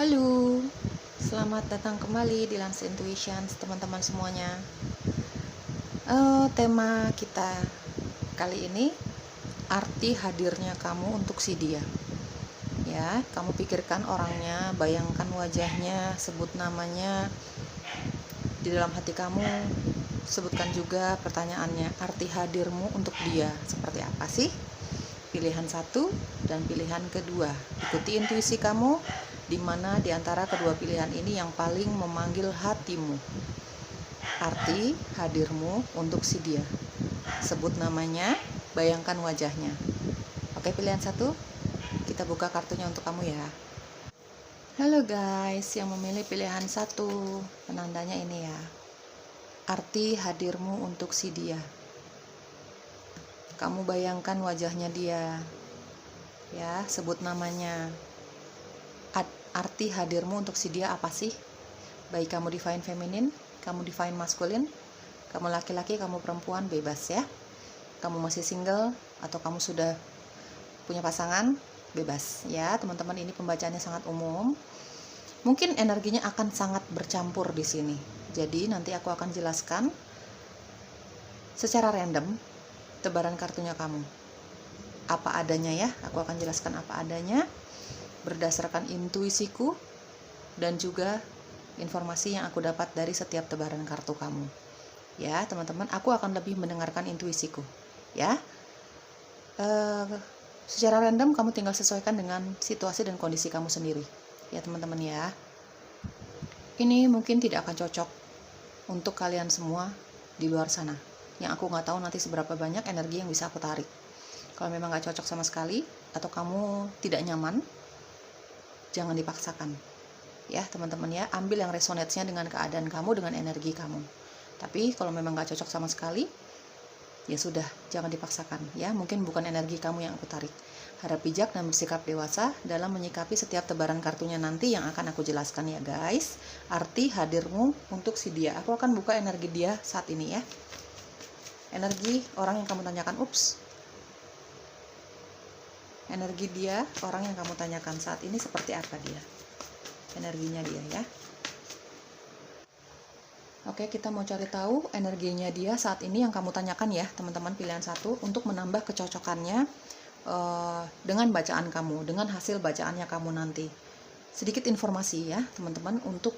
Halo, selamat datang kembali di Lance Intuitions, teman-teman semuanya. Tema kita kali ini, arti hadirnya kamu untuk si dia. Ya, kamu pikirkan orangnya, bayangkan wajahnya, sebut namanya di dalam hati kamu. Sebutkan juga pertanyaannya, arti hadirmu untuk dia seperti apa sih? Pilihan satu dan pilihan kedua. Ikuti intuisi kamu, di mana di antara kedua pilihan ini yang paling memanggil hatimu. Arti hadirmu untuk si dia. Sebut namanya, bayangkan wajahnya. Oke, pilihan satu, kita buka kartunya untuk kamu ya. Halo guys, yang memilih pilihan satu, penandanya ini ya. Arti hadirmu untuk si dia. Kamu bayangkan wajahnya dia. Ya, sebut namanya. Arti hadirmu untuk si dia apa sih? Baik kamu divine feminin, kamu divine maskulin, kamu laki-laki, kamu perempuan, bebas ya. Kamu masih single atau kamu sudah punya pasangan, bebas ya teman-teman. Ini pembacaannya sangat umum. Mungkin energinya akan sangat bercampur di sini. Jadi nanti aku akan jelaskan secara random tebaran kartunya kamu. Apa adanya ya, aku akan jelaskan apa adanya berdasarkan intuisiku dan juga informasi yang aku dapat dari setiap tebaran kartu kamu. Ya, teman-teman, aku akan lebih mendengarkan intuisiku. Ya, secara random kamu tinggal sesuaikan dengan situasi dan kondisi kamu sendiri. Ya, teman-teman ya. Ini mungkin tidak akan cocok untuk kalian semua di luar sana. Yang aku nggak tahu nanti seberapa banyak energi yang bisa aku tarik. Kalau memang nggak cocok sama sekali atau kamu tidak nyaman, jangan dipaksakan ya teman-teman ya. Ambil yang resonate-nya dengan keadaan kamu, dengan energi kamu. Tapi kalau memang gak cocok sama sekali, ya sudah, jangan dipaksakan ya. Mungkin bukan energi kamu yang aku tarik. Harap bijak dan bersikap dewasa dalam menyikapi setiap tebaran kartunya nanti yang akan aku jelaskan ya guys. Arti hadirmu untuk si dia. Aku akan buka energi dia saat ini ya. Energi orang yang kamu tanyakan. Energi dia, orang yang kamu tanyakan saat ini seperti apa dia? Energinya dia ya. Oke, kita mau cari tahu energinya dia saat ini yang kamu tanyakan ya, teman-teman, pilihan satu, untuk menambah kecocokannya dengan bacaan kamu, dengan hasil bacaannya kamu nanti. Sedikit informasi ya, teman-teman, untuk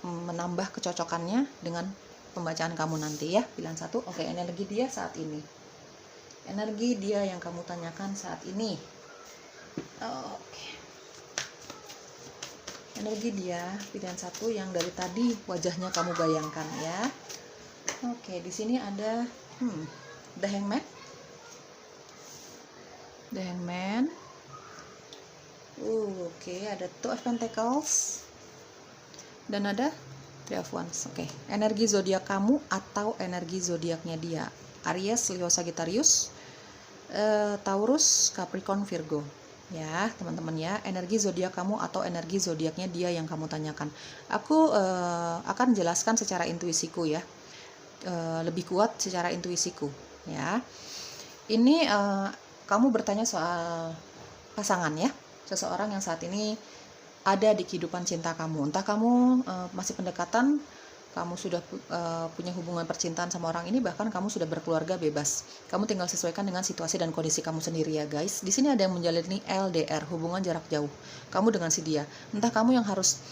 menambah kecocokannya dengan pembacaan kamu nanti ya, pilihan satu. Oke, energi dia saat ini. Energi dia yang kamu tanyakan saat ini. Oke. Energi dia pilihan satu yang dari tadi wajahnya kamu bayangkan ya. Oke, di sini ada The Hangman. The Hangman. Oke, ada Two of Pentacles. Dan ada Three of Wands. Oke, energi zodiak kamu atau energi zodiaknya dia. Aries, Leo, Sagittarius, Taurus, Capricorn, Virgo. Ya teman-teman ya, energi zodiak kamu atau energi zodiaknya dia yang kamu tanyakan. Aku akan jelaskan secara intuisiku ya, lebih kuat secara intuisiku ya. Ini kamu bertanya soal pasangan ya, seseorang yang saat ini ada di kehidupan cinta kamu. Entah kamu masih pendekatan, kamu sudah punya hubungan percintaan sama orang ini, bahkan kamu sudah berkeluarga, bebas. Kamu tinggal sesuaikan dengan situasi dan kondisi kamu sendiri ya guys. Di sini ada yang menjalani LDR, hubungan jarak jauh. Kamu dengan si dia. Entah kamu yang harus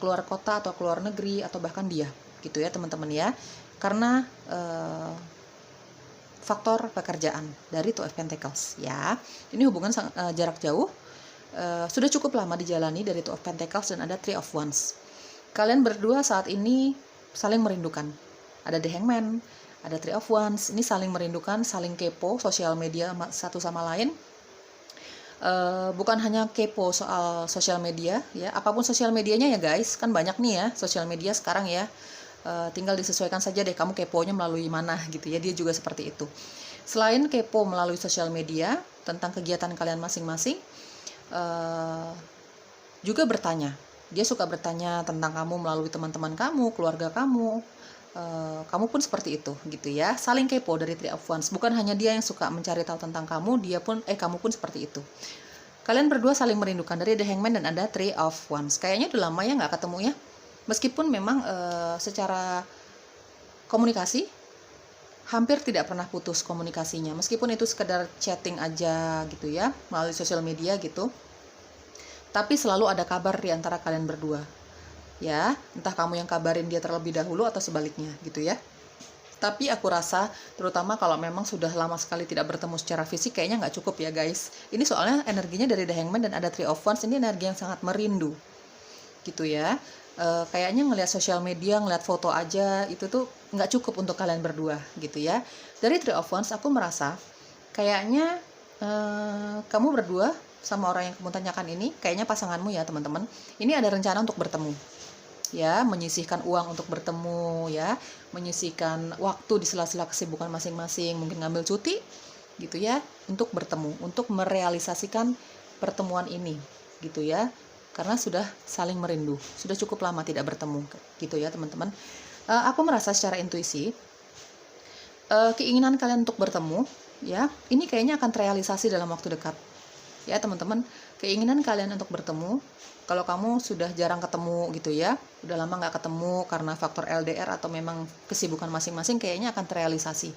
keluar kota atau keluar negeri atau bahkan dia, gitu ya teman-teman ya. Karena faktor pekerjaan dari Two of Pentacles ya. Ini hubungan jarak jauh. Sudah cukup lama dijalani dari Two of Pentacles dan ada Three of Wands. Kalian berdua saat ini saling merindukan. Ada The Hangman, ada Three of Wands. Ini saling merindukan, saling kepo sosial media satu sama lain. Bukan hanya kepo soal sosial media ya, apapun sosial medianya ya guys. Kan banyak nih ya sosial media sekarang ya. Tinggal disesuaikan saja deh kamu keponya melalui mana gitu ya. Dia juga seperti itu. Selain kepo melalui sosial media tentang kegiatan kalian masing-masing, juga bertanya. Dia suka bertanya tentang kamu melalui teman-teman kamu, keluarga kamu. Kamu pun seperti itu gitu ya. Saling kepo dari Three of Wands. Bukan hanya dia yang suka mencari tahu tentang kamu, kamu pun seperti itu. Kalian berdua saling merindukan. Dari The Hangman dan ada Three of Wands. Kayaknya udah lama ya nggak ketemu ya. Meskipun memang secara komunikasi hampir tidak pernah putus komunikasinya. Meskipun itu sekedar chatting aja gitu ya, melalui sosial media gitu. Tapi selalu ada kabar di antara kalian berdua. Ya, entah kamu yang kabarin dia terlebih dahulu atau sebaliknya gitu ya. Tapi aku rasa, terutama kalau memang sudah lama sekali tidak bertemu secara fisik, kayaknya nggak cukup ya guys. Ini soalnya energinya dari The Hangman dan ada Three of Wands, ini energi yang sangat merindu. Gitu ya. Kayaknya ngelihat sosial media, ngelihat foto aja, itu tuh nggak cukup untuk kalian berdua, gitu ya. Dari Three of Wands, aku merasa kayaknya kamu berdua sama orang yang kamu tanyakan ini, kayaknya pasanganmu ya teman-teman, ini ada rencana untuk bertemu. Ya, menyisihkan uang untuk bertemu ya, menyisihkan waktu di sela-sela kesibukan masing-masing, mungkin ngambil cuti gitu ya, untuk bertemu, untuk merealisasikan pertemuan ini gitu ya, karena sudah saling merindu, sudah cukup lama tidak bertemu gitu ya teman-teman. Aku merasa secara intuisi keinginan kalian untuk bertemu ya, ini kayaknya akan terrealisasi dalam waktu dekat ya teman-teman. Keinginan kalian untuk bertemu, kalau kamu sudah jarang ketemu gitu ya, udah lama nggak ketemu karena faktor LDR atau memang kesibukan masing-masing, kayaknya akan terrealisasi.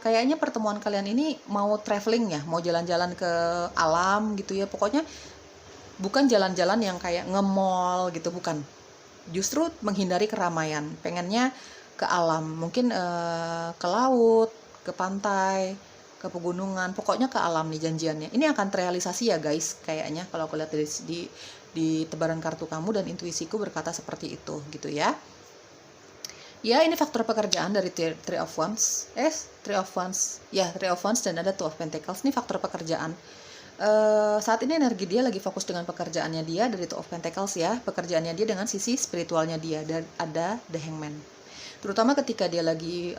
Kayaknya pertemuan kalian ini mau traveling ya, mau jalan-jalan ke alam gitu ya, pokoknya bukan jalan-jalan yang kayak nge-mall gitu, bukan. Justru menghindari keramaian, pengennya ke alam, mungkin ke laut, ke pantai, ke pegunungan, pokoknya ke alam nih janjiannya. Ini akan terrealisasi ya guys, kayaknya kalau aku lihat di tebaran kartu kamu, dan intuisiku berkata seperti itu gitu ya. Ya, ini faktor pekerjaan dari Three of Wands. Three of Wands. Ya, Three of Wands dan ada Two of Pentacles. Ini faktor pekerjaan. Saat ini energi dia lagi fokus dengan pekerjaannya dia dari Two of Pentacles ya. Pekerjaannya dia dengan sisi spiritualnya dia, dan ada The Hangman. Terutama ketika dia lagi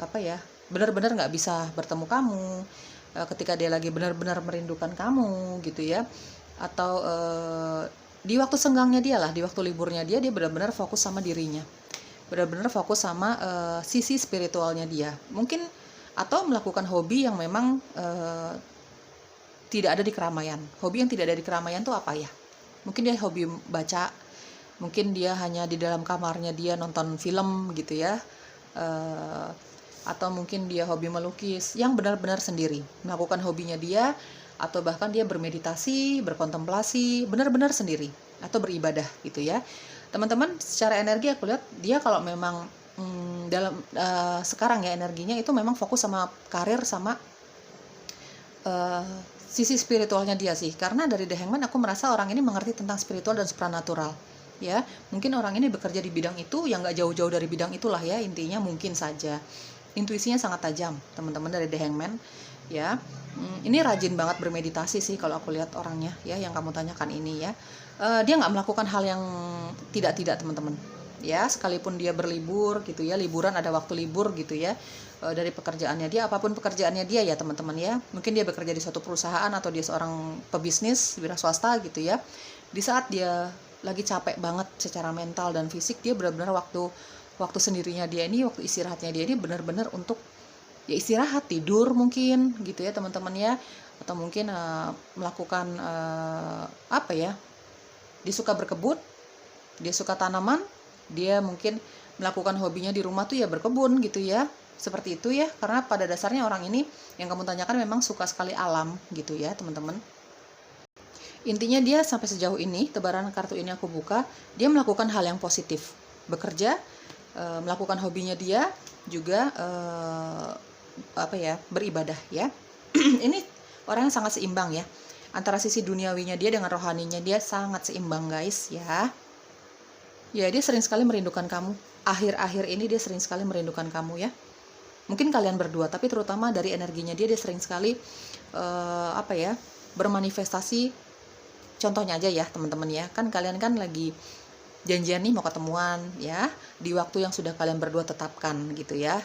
benar-benar nggak bisa bertemu kamu, ketika dia lagi benar-benar merindukan kamu gitu ya, atau di waktu senggangnya dia lah, di waktu liburnya dia benar-benar fokus sama dirinya, benar-benar fokus sama sisi spiritualnya dia, mungkin, atau melakukan hobi yang memang tidak ada di keramaian. Hobi yang tidak ada di keramaian tuh apa ya? Mungkin dia hobi baca, mungkin dia hanya di dalam kamarnya dia nonton film gitu ya, atau mungkin dia hobi melukis yang benar-benar sendiri, melakukan hobinya dia, atau bahkan dia bermeditasi, berkontemplasi, benar-benar sendiri, atau beribadah gitu ya. Teman-teman, secara energi aku lihat dia kalau memang dalam sekarang ya energinya itu memang fokus sama karir, sama sisi spiritualnya dia sih. Karena dari The Hangman aku merasa orang ini mengerti tentang spiritual dan supranatural ya. Mungkin orang ini bekerja di bidang itu yang nggak jauh-jauh dari bidang itulah ya, intinya mungkin saja. Intuisinya sangat tajam teman-teman dari The Hangman ya. Ini rajin banget bermeditasi sih kalau aku lihat orangnya ya, yang kamu tanyakan ini ya. Dia nggak melakukan hal yang tidak teman-teman ya, sekalipun dia berlibur gitu ya, liburan ada waktu libur gitu ya, dari pekerjaannya dia, apapun pekerjaannya dia ya teman-teman ya, mungkin dia bekerja di suatu perusahaan atau dia seorang pebisnis wira swasta gitu ya, di saat dia lagi capek banget secara mental dan fisik, dia benar-benar waktu sendirinya dia ini, waktu istirahatnya dia ini benar-benar untuk ya istirahat, tidur mungkin gitu ya teman-teman ya, atau mungkin melakukan dia suka berkebun, dia suka tanaman, dia mungkin melakukan hobinya di rumah tuh ya berkebun gitu ya, seperti itu ya, karena pada dasarnya orang ini yang kamu tanyakan memang suka sekali alam gitu ya teman-teman. Intinya dia sampai sejauh ini, tebaran kartu ini aku buka, dia melakukan hal yang positif, bekerja, melakukan hobinya dia, juga beribadah ya. Ini orang yang sangat seimbang ya, antara sisi duniawinya dia dengan rohaninya dia sangat seimbang guys ya. Ya, dia sering sekali merindukan kamu. Akhir-akhir ini dia sering sekali merindukan kamu ya. Mungkin kalian berdua, tapi terutama dari energinya dia sering sekali bermanifestasi. Contohnya aja ya teman-teman ya, kan kalian kan lagi janjian nih mau ketemuan ya, di waktu yang sudah kalian berdua tetapkan gitu ya,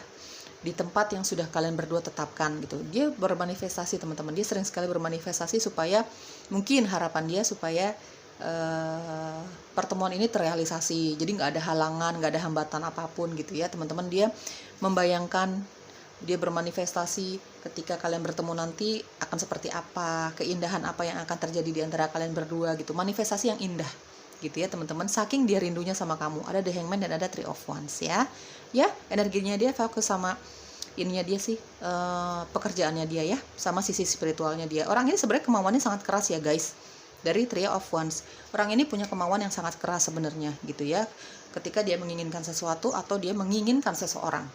di tempat yang sudah kalian berdua tetapkan gitu. Dia bermanifestasi teman-teman, dia sering sekali bermanifestasi supaya, mungkin harapan dia supaya pertemuan ini terrealisasi, jadi nggak ada halangan, nggak ada hambatan apapun gitu ya teman-teman. Dia membayangkan dia bermanifestasi ketika kalian bertemu nanti akan seperti apa, keindahan apa yang akan terjadi di antara kalian berdua gitu, manifestasi yang indah gitu ya teman-teman, saking dia rindunya sama kamu. Ada The Hangman dan ada Three of Wands ya. Ya, energinya dia fokus sama ininya dia sih, pekerjaannya dia ya, sama sisi spiritualnya dia. Orang ini sebenarnya kemauannya sangat keras ya guys. Dari Three of Wands, orang ini punya kemauan yang sangat keras sebenarnya gitu ya, ketika dia menginginkan sesuatu atau dia menginginkan seseorang.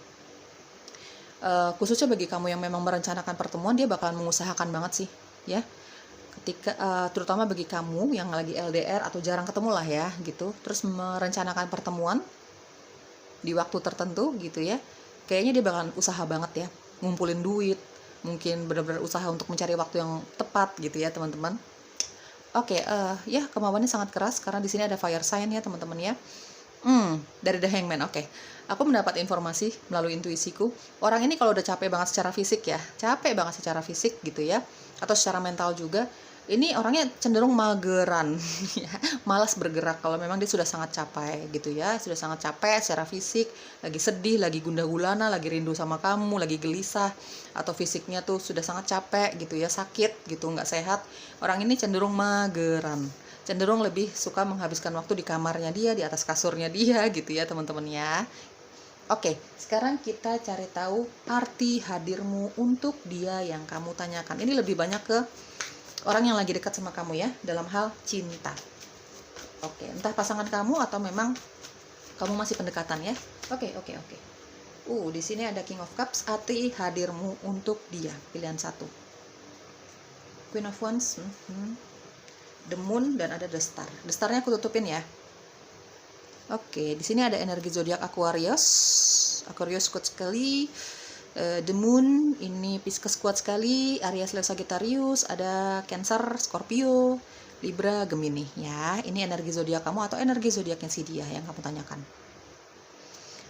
Khususnya bagi kamu yang memang merencanakan pertemuan, dia bakalan mengusahakan banget sih ya, ketika terutama bagi kamu yang lagi LDR atau jarang ketemu lah ya gitu, terus merencanakan pertemuan di waktu tertentu gitu ya, kayaknya dia bakalan usaha banget ya, ngumpulin duit, mungkin benar-benar usaha untuk mencari waktu yang tepat gitu ya teman-teman. Oke, ya kemauannya sangat keras karena di sini ada fire sign ya teman-teman ya. Dari The Hangman. Oke. Aku mendapat informasi melalui intuisiku. Orang ini kalau udah capek banget secara fisik ya, capek banget secara fisik gitu ya, atau secara mental juga, ini orangnya cenderung mageran, ya, malas bergerak kalau memang dia sudah sangat capek gitu ya, sudah sangat capek secara fisik, lagi sedih, lagi gundah gulana, lagi rindu sama kamu, lagi gelisah, atau fisiknya tuh sudah sangat capek gitu ya, sakit gitu, nggak sehat. Orang ini cenderung mageran, cenderung lebih suka menghabiskan waktu di kamarnya dia, di atas kasurnya dia gitu ya teman-teman ya. Oke, sekarang kita cari tahu arti hadirmu untuk dia yang kamu tanyakan. Ini lebih banyak ke orang yang lagi dekat sama kamu ya, dalam hal cinta. Oke, entah pasangan kamu atau memang kamu masih pendekatan ya. Oke. Di sini ada King of Cups, arti hadirmu untuk dia. Pilihan 1. Queen of Wands, The Moon, dan ada The Star. The Star-nya aku tutupin ya. Oke, di sini ada energi zodiak Aquarius. Aquarius kuat sekali. The Moon ini Pisces kuat sekali. Aries, Leo, Sagittarius. Ada Cancer, Scorpio, Libra, Gemini. Ya, ini energi zodiak kamu atau energi zodiaknya si dia yang kamu tanyakan.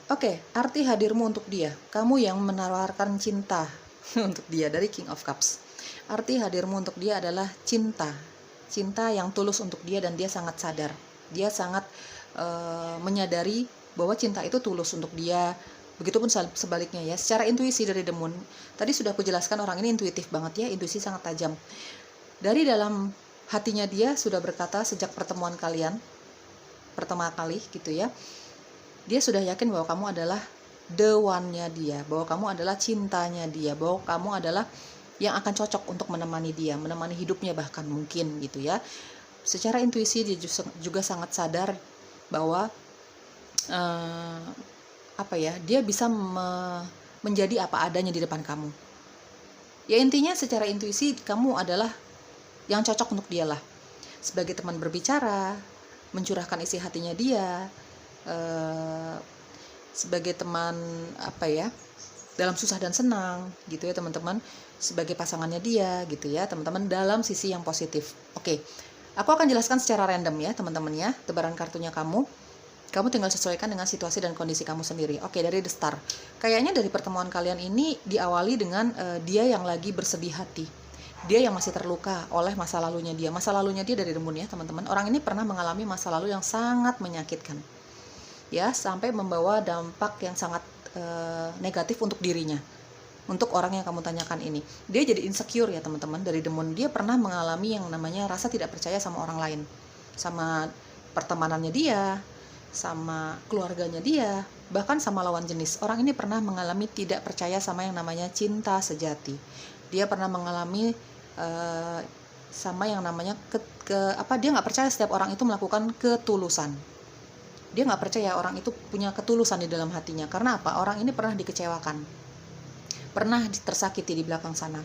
Oke, arti hadirmu untuk dia. Kamu yang menawarkan cinta untuk dia dari King of Cups. Arti hadirmu untuk dia adalah cinta. Cinta yang tulus untuk dia dan dia sangat sadar. Dia sangat menyadari bahwa cinta itu tulus untuk dia. Begitupun sebaliknya ya, secara intuisi dari The Moon. Tadi sudah aku jelaskan orang ini intuitif banget ya, intuisi sangat tajam. Dari dalam hatinya dia sudah berkata sejak pertemuan kalian pertama kali gitu ya, dia sudah yakin bahwa kamu adalah the one-nya dia, bahwa kamu adalah cintanya dia, bahwa kamu adalah yang akan cocok untuk menemani dia, menemani hidupnya bahkan mungkin gitu ya. Secara intuisi dia juga sangat sadar bahwa dia bisa menjadi apa adanya di depan kamu. Ya intinya secara intuisi kamu adalah yang cocok untuk dia lah. Sebagai teman berbicara, mencurahkan isi hatinya dia, sebagai teman dalam susah dan senang gitu ya teman-teman, sebagai pasangannya dia gitu ya teman-teman, dalam sisi yang positif. Oke. Aku akan jelaskan secara random ya teman-teman ya, tebaran kartunya kamu tinggal sesuaikan dengan situasi dan kondisi kamu sendiri. Oke, dari The Star. Kayaknya dari pertemuan kalian ini diawali dengan dia yang lagi bersedih hati. Dia yang masih terluka oleh masa lalunya dia. Masa lalunya dia dari The Moon ya teman-teman. Orang ini pernah mengalami masa lalu yang sangat menyakitkan. Ya, sampai membawa dampak yang sangat negatif untuk dirinya. Untuk orang yang kamu tanyakan ini, dia jadi insecure ya teman-teman. Dari The Moon, dia pernah mengalami yang namanya rasa tidak percaya sama orang lain, sama pertemanannya dia, sama keluarganya dia, bahkan sama lawan jenis. Orang ini pernah mengalami tidak percaya sama yang namanya cinta sejati. Dia pernah mengalami sama yang namanya dia nggak percaya setiap orang itu melakukan ketulusan. Dia nggak percaya orang itu punya ketulusan di dalam hatinya. Karena apa? Orang ini pernah dikecewakan, pernah tersakiti di belakang sana.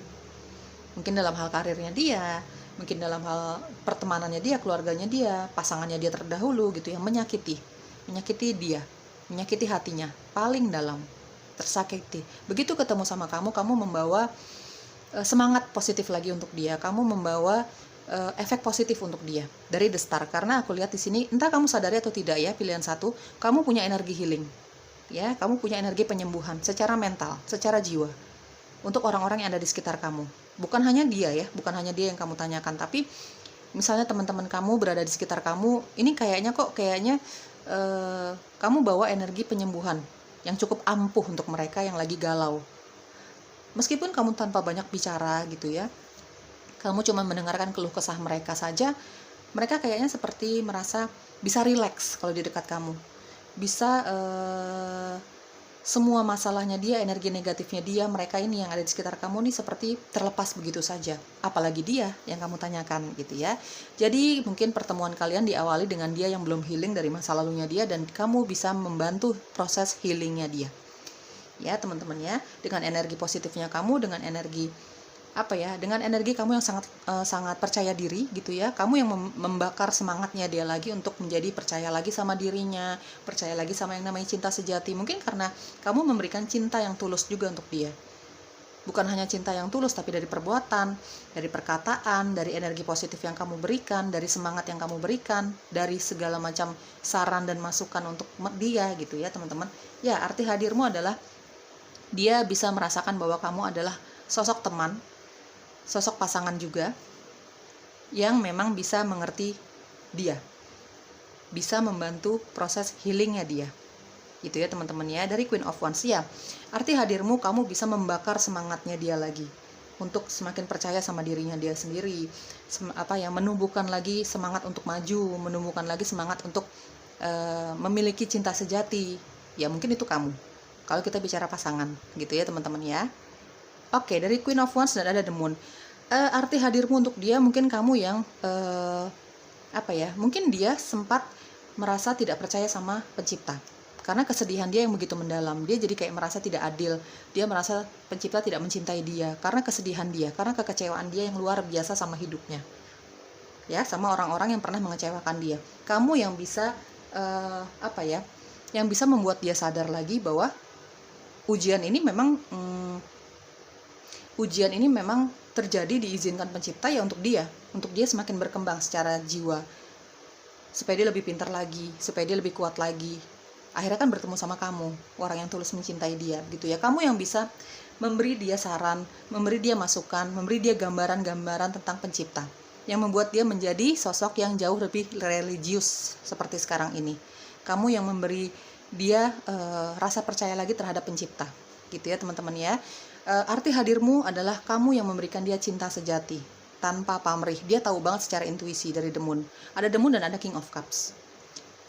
Mungkin dalam hal karirnya dia, mungkin dalam hal pertemanannya dia, keluarganya dia, pasangannya dia terdahulu gitu, yang menyakiti dia, menyakiti hatinya paling dalam, tersakiti. Begitu ketemu sama kamu membawa semangat positif lagi untuk dia, kamu membawa efek positif untuk dia dari The Star. Karena aku lihat di sini, entah kamu sadari atau tidak ya, pilihan 1, kamu punya energi healing. Ya, kamu punya energi penyembuhan secara mental, secara jiwa untuk orang-orang yang ada di sekitar kamu. Bukan hanya dia ya, bukan hanya dia yang kamu tanyakan, tapi misalnya teman-teman kamu berada di sekitar kamu, ini kayaknya kamu bawa energi penyembuhan yang cukup ampuh untuk mereka yang lagi galau. Meskipun kamu tanpa banyak bicara gitu ya, kamu cuma mendengarkan keluh kesah mereka saja, mereka kayaknya seperti merasa bisa rileks kalau di dekat kamu. Bisa semua masalahnya dia, energi negatifnya dia, mereka ini yang ada di sekitar kamu nih seperti terlepas begitu saja. Apalagi dia yang kamu tanyakan gitu ya. Jadi mungkin pertemuan kalian diawali dengan dia yang belum healing dari masa lalunya dia, dan kamu bisa membantu proses healingnya dia. Ya teman-teman ya, dengan energi positifnya kamu, dengan energi dengan energi kamu yang sangat percaya diri gitu ya, kamu yang membakar semangatnya dia lagi untuk menjadi percaya lagi sama dirinya, percaya lagi sama yang namanya cinta sejati. Mungkin karena kamu memberikan cinta yang tulus juga untuk dia, bukan hanya cinta yang tulus, tapi dari perbuatan, dari perkataan, dari energi positif yang kamu berikan, dari semangat yang kamu berikan, dari segala macam saran dan masukan untuk dia gitu ya teman-teman. Ya, arti hadirmu adalah dia bisa merasakan bahwa kamu adalah sosok teman, sosok pasangan juga, yang memang bisa mengerti dia, bisa membantu proses healingnya dia. Gitu ya teman-teman ya, dari Queen of Wands ya. Arti hadirmu, kamu bisa membakar semangatnya dia lagi untuk semakin percaya sama dirinya dia sendiri, menumbuhkan lagi semangat untuk maju, menumbuhkan lagi semangat untuk memiliki cinta sejati. Ya mungkin itu kamu, kalau kita bicara pasangan gitu ya teman-teman ya. Oke, dari Queen of Wands dan ada The Moon. Arti hadirmu untuk dia, mungkin kamu yang mungkin dia sempat merasa tidak percaya sama pencipta. Karena kesedihan dia yang begitu mendalam, dia jadi kayak merasa tidak adil. Dia merasa pencipta tidak mencintai dia karena kesedihan dia, karena kekecewaan dia yang luar biasa sama hidupnya. Ya, sama orang-orang yang pernah mengecewakan dia. Kamu yang bisa yang bisa membuat dia sadar lagi bahwa ujian ini memang terjadi, diizinkan pencipta ya untuk dia semakin berkembang secara jiwa, supaya dia lebih pintar lagi, supaya dia lebih kuat lagi. Akhirnya kan bertemu sama kamu, orang yang tulus mencintai dia gitu ya. Kamu yang bisa memberi dia saran, memberi dia masukan, memberi dia gambaran-gambaran tentang pencipta, yang membuat dia menjadi sosok yang jauh lebih religius seperti sekarang ini. Kamu yang memberi dia rasa percaya lagi terhadap pencipta gitu ya teman-teman ya. Arti hadirmu adalah kamu yang memberikan dia cinta sejati tanpa pamrih. Dia tahu banget secara intuisi dari The Moon. Ada The Moon dan ada King of Cups.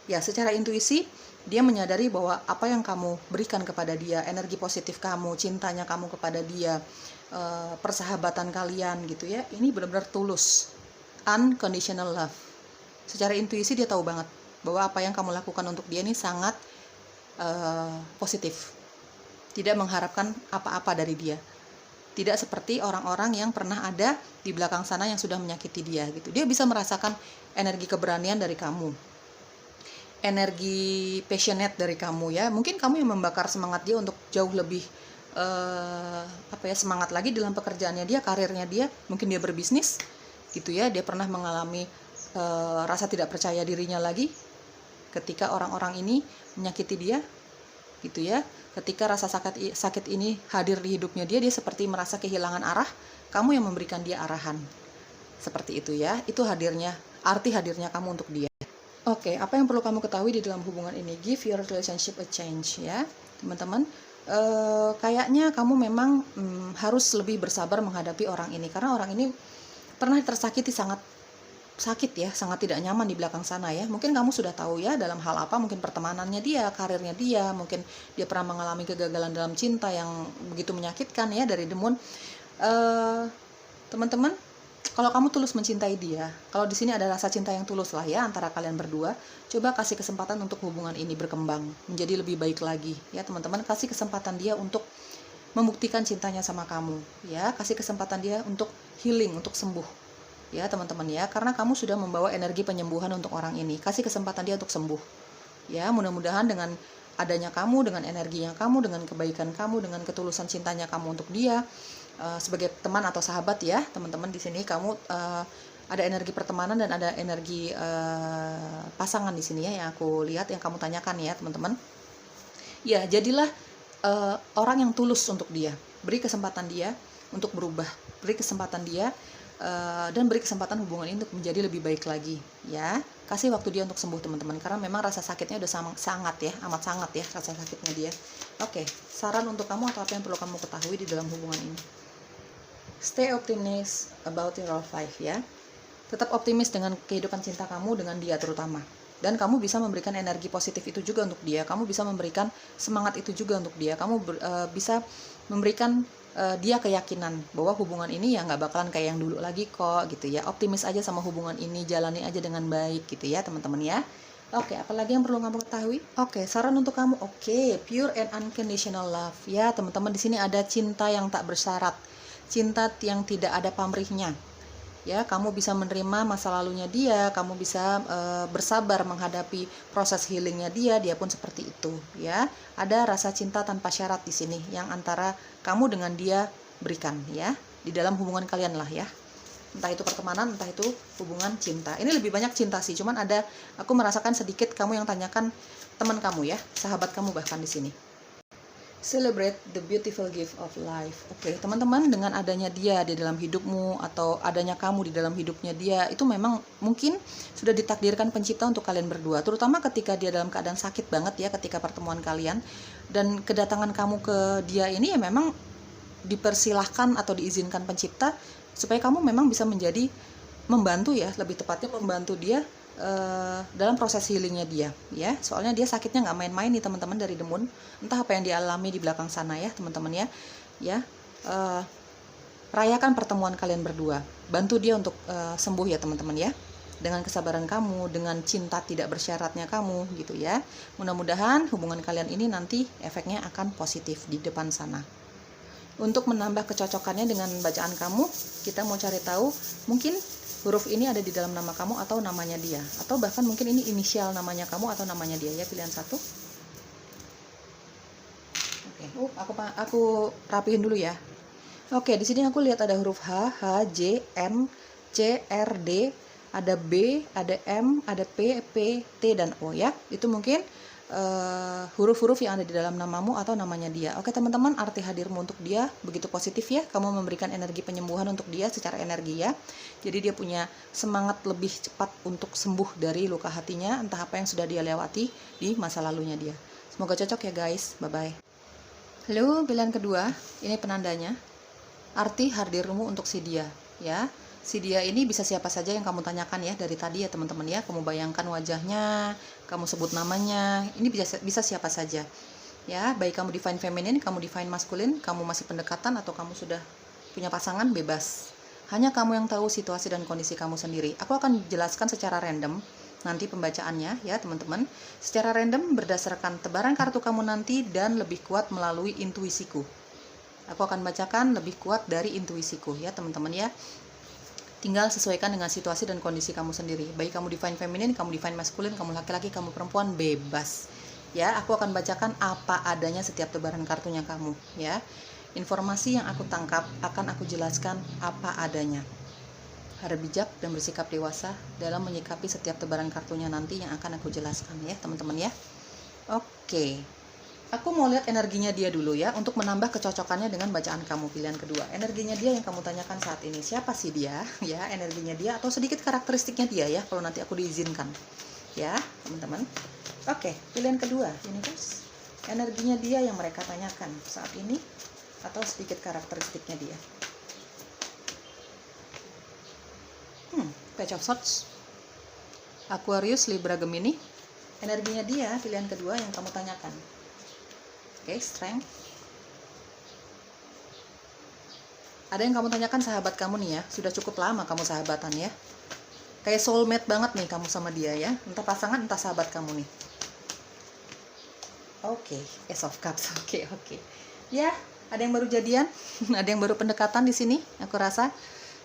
Ya, secara intuisi dia menyadari bahwa apa yang kamu berikan kepada dia, energi positif kamu, cintanya kamu kepada dia, persahabatan kalian gitu ya, ini benar-benar tulus, unconditional love. Secara intuisi dia tahu banget bahwa apa yang kamu lakukan untuk dia ini sangat positif. Tidak mengharapkan apa-apa dari dia. Tidak seperti orang-orang yang pernah ada di belakang sana yang sudah menyakiti dia gitu. Dia bisa merasakan energi keberanian dari kamu, energi passionate dari kamu ya. Mungkin kamu yang membakar semangat dia untuk jauh lebih semangat lagi dalam pekerjaannya dia, karirnya dia. Mungkin dia berbisnis gitu ya. Dia pernah mengalami rasa tidak percaya dirinya lagi ketika orang-orang ini menyakiti dia gitu ya. Ketika rasa sakit ini hadir di hidupnya dia seperti merasa kehilangan arah. Kamu yang memberikan dia arahan. Seperti itu ya. Itu arti hadirnya kamu untuk dia. Oke, apa yang perlu kamu ketahui di dalam hubungan ini? Give your relationship a change ya, teman-teman. Kayaknya kamu memang harus lebih bersabar menghadapi orang ini, karena orang ini pernah tersakiti sangat tidak nyaman di belakang sana ya. Mungkin kamu sudah tahu ya dalam hal apa, mungkin pertemanannya dia, karirnya dia, mungkin dia pernah mengalami kegagalan dalam cinta yang begitu menyakitkan ya dari The Moon. Teman-teman, kalau kamu tulus mencintai dia, kalau di sini ada rasa cinta yang tulus lah ya antara kalian berdua, coba kasih kesempatan untuk hubungan ini berkembang menjadi lebih baik lagi ya teman-teman. Kasih kesempatan dia untuk membuktikan cintanya sama kamu ya. Kasih kesempatan dia untuk healing, untuk sembuh ya teman-teman ya, karena kamu sudah membawa energi penyembuhan untuk orang ini. Kasih kesempatan dia untuk sembuh ya. Mudah-mudahan dengan adanya kamu, dengan energinya kamu, dengan kebaikan kamu, dengan ketulusan cintanya kamu untuk dia, sebagai teman atau sahabat ya teman-teman, di sini kamu ada energi pertemanan dan ada energi pasangan di sini ya, yang aku lihat, yang kamu tanyakan ya teman-teman. Ya, jadilah orang yang tulus untuk dia. Beri kesempatan dia untuk berubah, beri kesempatan dia dan beri kesempatan hubungan ini untuk menjadi lebih baik lagi, ya. Kasih waktu dia untuk sembuh, teman-teman, karena memang rasa sakitnya udah sangat ya, amat sangat ya rasa sakitnya dia. Oke, saran untuk kamu atau apa yang perlu kamu ketahui di dalam hubungan ini. Stay optimistic about your love life, ya. Tetap optimis dengan kehidupan cinta kamu dengan dia terutama. Dan kamu bisa memberikan energi positif itu juga untuk dia. Kamu bisa memberikan semangat itu juga untuk dia. Kamu bisa memberikan dia keyakinan bahwa hubungan ini ya nggak bakalan kayak yang dulu lagi kok, gitu ya. Optimis aja sama hubungan ini, jalani aja dengan baik, gitu ya teman-teman ya. Oke, apalagi yang perlu kamu ketahui? Oke, saran untuk kamu. Oke, pure and unconditional love, ya teman-teman. Di sini ada cinta yang tak bersyarat, cinta yang tidak ada pamrihnya. Ya, kamu bisa menerima masa lalunya dia, kamu bisa bersabar menghadapi proses healingnya dia pun seperti itu, ya. Ada rasa cinta tanpa syarat di sini yang antara kamu dengan dia berikan, ya, di dalam hubungan kalian lah, ya. Entah itu pertemanan, entah itu hubungan cinta. Ini lebih banyak cinta sih, cuman aku merasakan sedikit kamu yang tanyakan teman kamu, ya, sahabat kamu bahkan di sini. Celebrate the beautiful gift of life. Oke, teman-teman, dengan adanya dia di dalam hidupmu atau adanya kamu di dalam hidupnya dia, itu memang mungkin sudah ditakdirkan pencipta untuk kalian berdua, terutama ketika dia dalam keadaan sakit banget ya, ketika pertemuan kalian, dan kedatangan kamu ke dia ini ya memang dipersilahkan atau diizinkan pencipta supaya kamu memang bisa menjadi membantu, ya, lebih tepatnya membantu dia dalam proses healingnya dia, ya. Soalnya dia sakitnya nggak main-main nih teman-teman dari The Moon. Entah apa yang dia alami di belakang sana, ya teman-teman, ya. Rayakan pertemuan kalian berdua, bantu dia untuk sembuh, ya teman-teman, ya, dengan kesabaran kamu, dengan cinta tidak bersyaratnya kamu, gitu ya. Mudah-mudahan hubungan kalian ini nanti efeknya akan positif di depan sana. Untuk menambah kecocokannya dengan bacaan kamu, kita mau cari tahu mungkin huruf ini ada di dalam nama kamu atau namanya dia, atau bahkan mungkin ini inisial namanya kamu atau namanya dia, ya. Pilihan satu. Oke, aku rapihin dulu ya. Oke, di sini aku lihat ada huruf H, J, N, C, R, D, ada B, ada M, ada P, P, T, dan O, ya. Itu mungkin huruf-huruf yang ada di dalam namamu atau namanya dia. Oke teman-teman, arti hadirmu untuk dia begitu positif, ya. Kamu memberikan energi penyembuhan untuk dia secara energi, ya. Jadi dia punya semangat lebih cepat untuk sembuh dari luka hatinya, entah apa yang sudah dia lewati di masa lalunya dia. Semoga cocok ya guys. Bye-bye. Lalu pilihan kedua, ini penandanya. Arti hadirmu untuk si dia, ya. Si dia ini bisa siapa saja yang kamu tanyakan ya dari tadi, ya teman-teman, ya. Kamu bayangkan wajahnya, kamu sebut namanya, ini bisa siapa saja, ya. Baik kamu define feminin, kamu define maskulin, kamu masih pendekatan atau kamu sudah punya pasangan, bebas. Hanya kamu yang tahu situasi dan kondisi kamu sendiri. Aku akan jelaskan secara random nanti pembacaannya, ya teman-teman. Secara random berdasarkan tebaran kartu kamu nanti dan lebih kuat melalui intuisiku. Aku akan bacakan lebih kuat dari intuisiku, ya teman-teman, ya. Tinggal sesuaikan dengan situasi dan kondisi kamu sendiri. Baik kamu define feminin, kamu define maskulin, kamu laki-laki, kamu perempuan, bebas. Ya, aku akan bacakan apa adanya setiap tebaran kartunya kamu, ya. Informasi yang aku tangkap akan aku jelaskan apa adanya. Harap bijak dan bersikap dewasa dalam menyikapi setiap tebaran kartunya nanti yang akan aku jelaskan, ya teman-teman, ya. Oke. Aku mau lihat energinya dia dulu, ya, untuk menambah kecocokannya dengan bacaan kamu. Pilihan kedua, energinya dia yang kamu tanyakan saat ini. Siapa sih dia? Ya, energinya dia atau sedikit karakteristiknya dia, ya, kalau nanti aku diizinkan. Ya, teman-teman. Oke, pilihan kedua, universe. Energinya dia yang mereka tanyakan saat ini atau sedikit karakteristiknya dia. Page of Swords. Aquarius, Libra, Gemini. Energinya dia, pilihan kedua yang kamu tanyakan. Oke, strength. Ada yang kamu tanyakan sahabat kamu nih, ya. Sudah cukup lama kamu sahabatan, ya. Kayak soulmate banget nih kamu sama dia, ya. Entah pasangan, entah sahabat kamu nih. Oke, Ace of Cups. Oke. Ya, ada yang baru jadian, ada yang baru pendekatan di sini. Aku rasa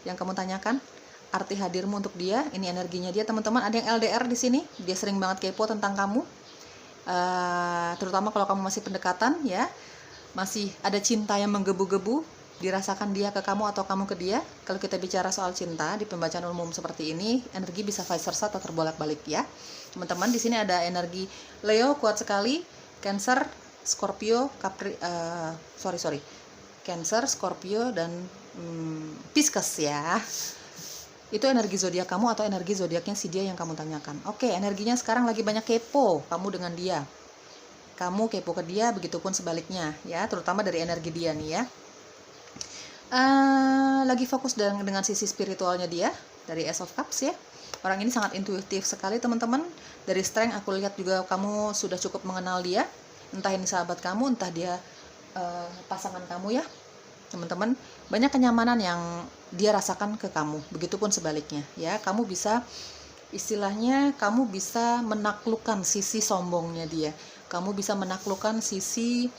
yang kamu tanyakan arti hadirmu untuk dia, ini energinya dia, teman-teman. Ada yang LDR di sini. Dia sering banget kepo tentang kamu. Terutama kalau kamu masih pendekatan, ya, masih ada cinta yang menggebu-gebu dirasakan dia ke kamu atau kamu ke dia. Kalau kita bicara soal cinta di pembacaan umum seperti ini, energi bisa vice versa atau terbolak-balik, ya teman-teman. Di sini ada energi Leo kuat sekali, Cancer, Scorpio, Cancer, Scorpio, dan Pisces, ya. Itu energi zodiak kamu atau energi zodiaknya si dia yang kamu tanyakan. Oke, energinya sekarang lagi banyak kepo kamu dengan dia. Kamu kepo ke dia, begitupun sebaliknya ya, terutama dari energi dia nih ya. Lagi fokus dengan sisi spiritualnya dia dari Ace of Cups ya. Orang ini sangat intuitif sekali teman-teman. Dari strength aku lihat juga kamu sudah cukup mengenal dia. Entah ini sahabat kamu, entah dia pasangan kamu ya teman-teman. Banyak kenyamanan yang dia rasakan ke kamu, begitupun sebaliknya ya. Kamu bisa, istilahnya kamu bisa menaklukkan sisi sombongnya dia, kamu bisa menaklukkan sisi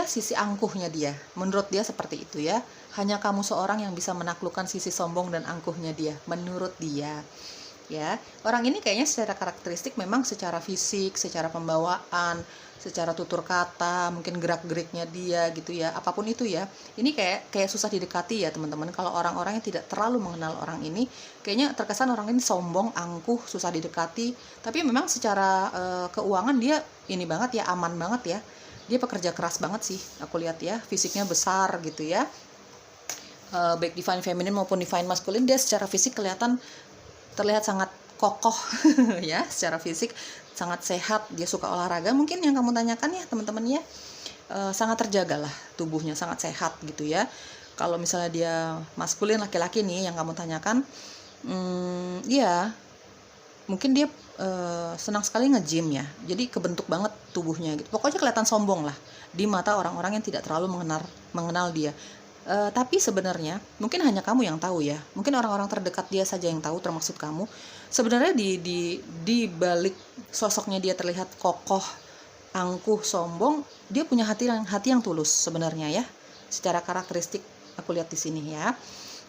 sisi angkuhnya dia. Menurut dia seperti itu ya. Hanya kamu seorang yang bisa menaklukkan sisi sombong dan angkuhnya dia, menurut dia ya. Orang ini kayaknya secara karakteristik memang secara fisik, secara pembawaan, secara tutur kata, mungkin gerak-geriknya dia gitu ya, apapun itu ya, ini kayak susah didekati ya teman-teman. Kalau orang-orang yang tidak terlalu mengenal orang ini, kayaknya terkesan orang ini sombong, angkuh, susah didekati. Tapi memang secara keuangan dia ini banget ya, aman banget ya. Dia pekerja keras banget sih, aku lihat ya, fisiknya besar gitu ya. Baik divine feminine maupun divine masculine, dia secara fisik terlihat sangat kokoh ya, secara fisik sangat sehat, dia suka olahraga mungkin yang kamu tanyakan ya teman-teman ya. Sangat terjaga lah tubuhnya, sangat sehat gitu ya. Kalau misalnya dia maskulin, laki-laki nih yang kamu tanyakan, ya mungkin dia senang sekali nge-gym ya, jadi kebentuk banget tubuhnya gitu. Pokoknya kelihatan sombong lah di mata orang-orang yang tidak terlalu mengenal dia. Tapi sebenarnya mungkin hanya kamu yang tahu ya, mungkin orang-orang terdekat dia saja yang tahu, termasuk kamu. Sebenarnya di balik sosoknya dia terlihat kokoh, angkuh, sombong, dia punya hati yang tulus sebenarnya ya. Secara karakteristik aku lihat di sini ya.